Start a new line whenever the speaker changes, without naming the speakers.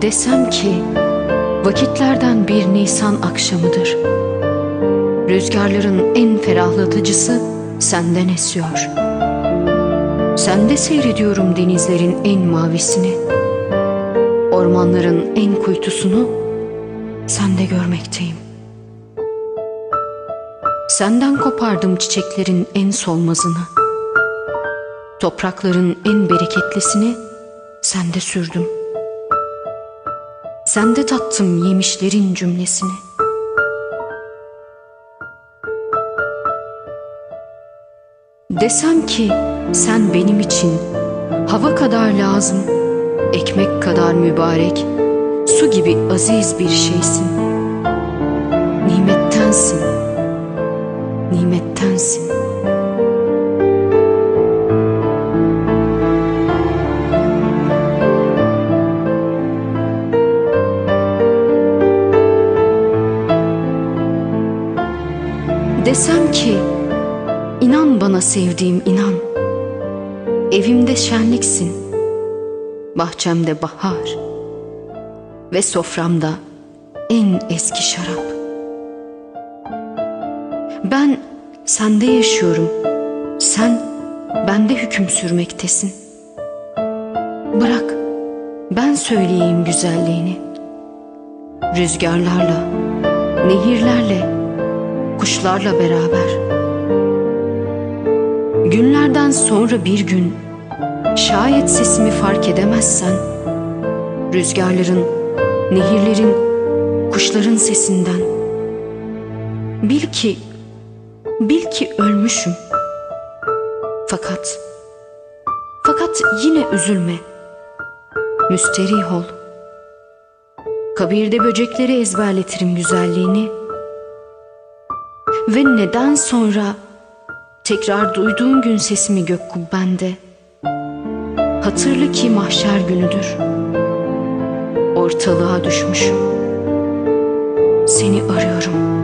Desem ki vakitlerden bir Nisan akşamıdır. Rüzgarların en ferahlatıcısı senden esiyor. Sende seyrediyorum denizlerin en mavisini. Ormanların en kuytusunu sende görmekteyim. Senden kopardım çiçeklerin en solmazını. Toprakların en bereketlisini sende sürdüm. Sende tattım yemişlerin cümlesini. Desem ki sen benim için hava kadar lazım, ekmek kadar mübarek, su gibi aziz bir şeysin. Nimettensin, nimettensin. Desem ki inan bana sevdiğim inan, evimde şenliksin, bahçemde bahar ve soframda en eski şarap. Ben sende yaşıyorum, sen bende hüküm sürmektesin. Bırak ben söyleyeyim güzelliğini, rüzgarlarla, nehirlerle, kuşlarla beraber. Günlerden sonra bir gün şayet sesimi fark edemezsen, rüzgarların, nehirlerin, kuşların sesinden bil ki ölmüşüm. Fakat yine üzülme, müsterih ol. Kabirde böcekleri ezberletirim güzelliğini. Ve neden sonra tekrar duyduğun gün sesimi gök kubbende, hatırla ki mahşer günüdür. Ortalığa düşmüşüm, seni arıyorum.